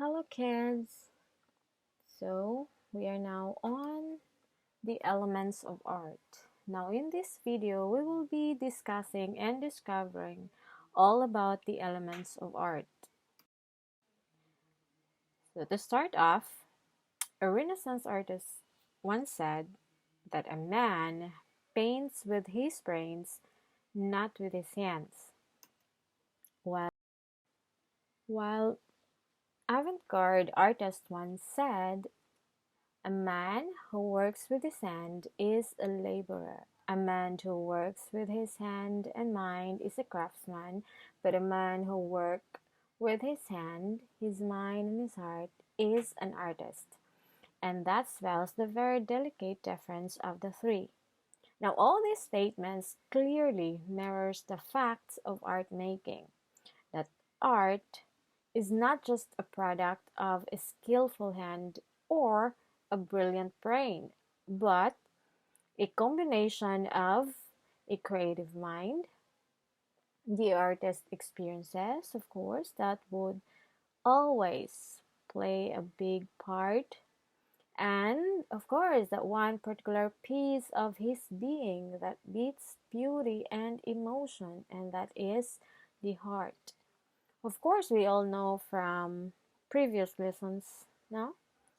Hello kids! So, we are now on the elements of art. Now in this video, we will be discussing and discovering all about the elements of art. So to start off, a Renaissance artist once said that a man paints with his brains, not with his hands. While avant-garde artist once said a man who works with his hand is a laborer. A man who works with his hand and mind is a craftsman, but a man who works with his hand, his mind, and his heart is an artist. And that spells the very delicate difference of the three. Now, all these statements clearly mirrors the facts of art making, that art is not just a product of a skillful hand or a brilliant brain, but a combination of a creative mind, the artist's experiences, of course, that would always play a big part, and of course, that one particular piece of his being that beats beauty and emotion, and that is the heart. Of course, we all know from previous lessons now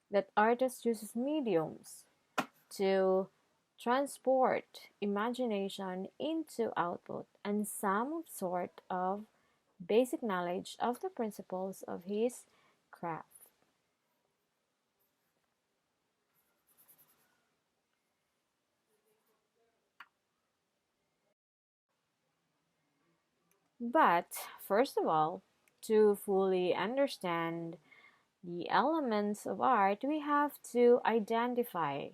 that artists uses mediums to transport imagination into output and some sort of basic knowledge of the principles of his craft. But first of all, to fully understand the elements of art, we have to identify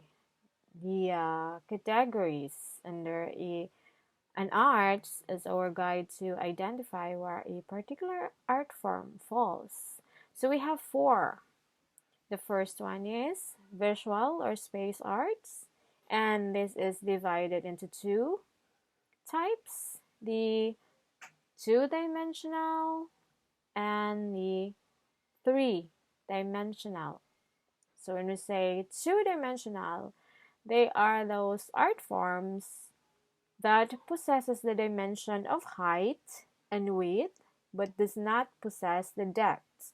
the categories under an art as our guide to identify where a particular art form falls. So we have four. The first one is visual or space arts, and this is divided into two types, the two-dimensional and the three-dimensional. So when we say two-dimensional, they are those art forms that possesses the dimension of height and width but does not possess the depth,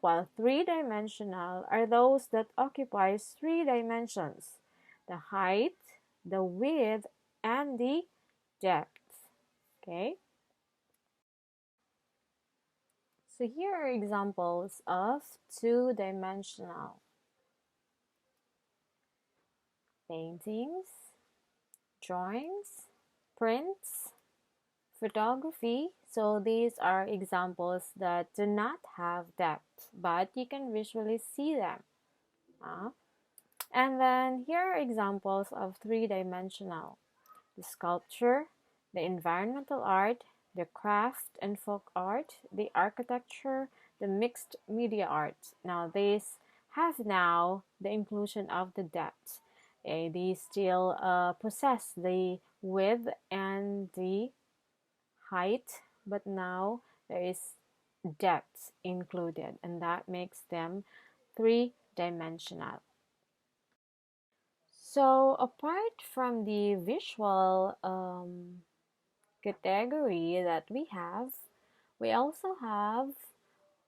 while three-dimensional are those that occupies three dimensions: the height, the width, and the depth. Okay? So here are examples of two-dimensional paintings, drawings, prints, photography. So these are examples that do not have depth, but you can visually see them. Uh, and then here are examples of three-dimensional: the sculpture, the environmental art, the craft and folk art, the architecture, the mixed media art. Now these have now the inclusion of the depth. These still possess the width and the height, but now there is depth included, and that makes them three-dimensional. So apart from the visual category that we also have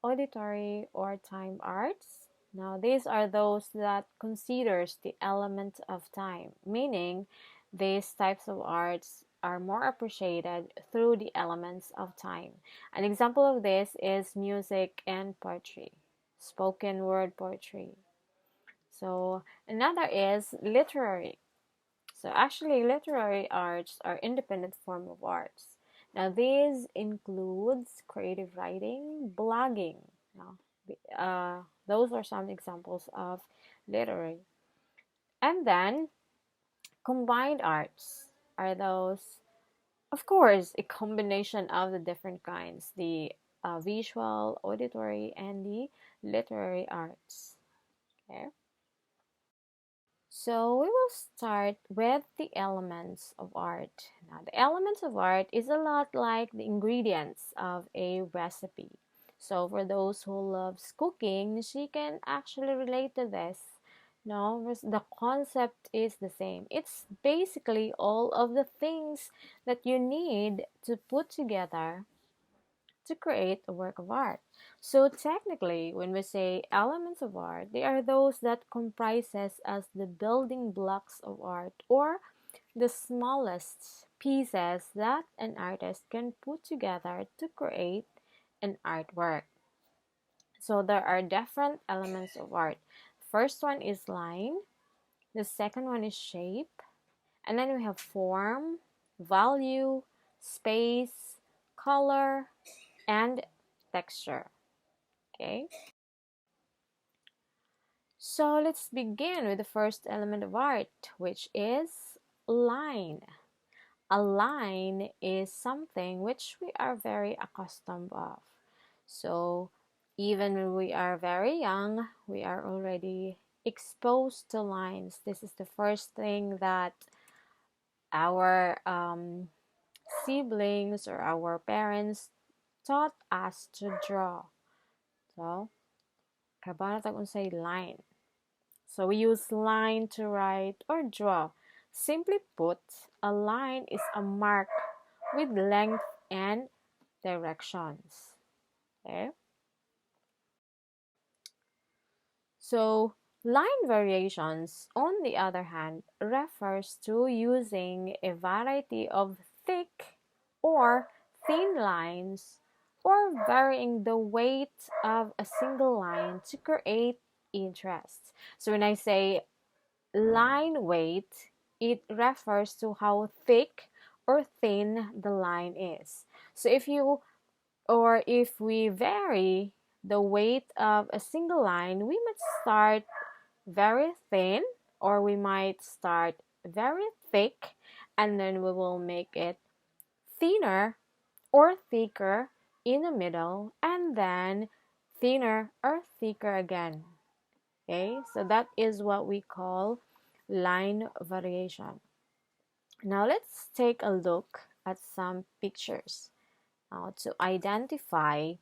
auditory or time arts. Now these are those that considers the element of time, meaning these types of arts are more appreciated through the elements of time. An example of this is music and poetry, spoken word poetry. So another is literary. So actually, literary arts are independent form of arts. Now, these includes creative writing, blogging. Now, those are some examples of literary. And then combined arts are those, of course, a combination of the different kinds, the visual, auditory, and the literary arts. Okay. So we will start with the elements of art. Now, the elements of art is a lot like the ingredients of a recipe. So for those who loves cooking, she can actually relate to this. No, the concept is the same. It's basically all of the things that you need to put together to create a work of art. So technically, when we say elements of art, they are those that comprises as the building blocks of art, or the smallest pieces that an artist can put together to create an artwork. So there are different elements of art. First one is line, the second one is shape, and then we have form, value, space, color, and texture. Okay, so let's begin with the first element of art, which is line. A line is something which we are very accustomed of. So even when we are very young, we are already exposed to lines. This is the first thing that our siblings or our parents taught us to draw. So, kabana tag unsay line. So we use line to write or draw. Simply put, a line is a mark with length and directions. Okay? So line variations, on the other hand, refers to using a variety of thick or thin lines, or varying the weight of a single line to create interest. So when I say line weight, it refers to how thick or thin the line is. So if we vary the weight of a single line, we might start very thin, or we might start very thick, and then we will make it thinner or thicker in the middle, and then thinner or thicker again. Okay, so that is what we call line variation. Now let's take a look at some pictures to identify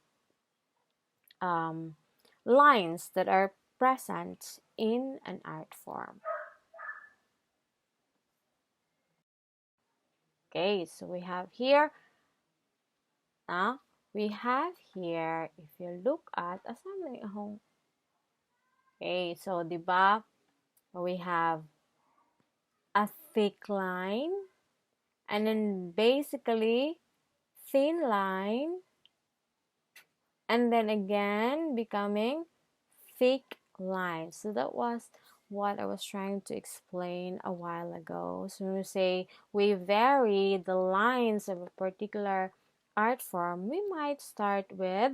um, lines that are present in an art form. Okay, so uh, we have here, if you look at, okay, so diba, we have a thick line, and then basically thin line, and then again becoming thick line. So that was what I was trying to explain a while ago. So when we say we vary the lines of a particular art form, we might start with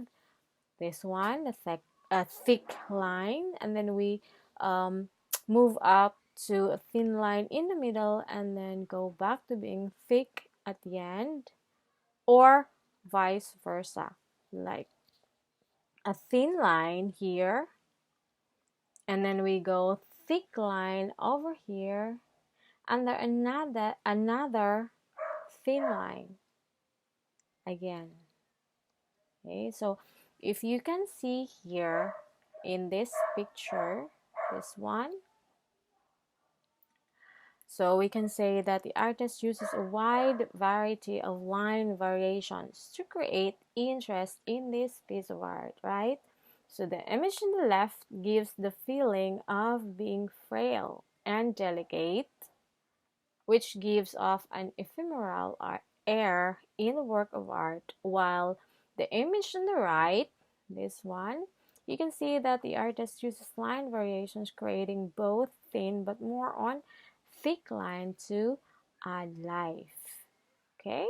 this one, a thick line, and then we um, move up to a thin line in the middle, and then go back to being thick at the end, or vice versa, like a thin line here, and then we go thick line over here, and then another thin line again. Okay, so if you can see here in this picture, this one, so we can say that the artist uses a wide variety of line variations to create interest in this piece of art, right? So the image on the left gives the feeling of being frail and delicate, which gives off an ephemeral air in the work of art, while the image on the right, this one, you can see that the artist uses line variations, creating both thin but more on thick line to add life. Okay,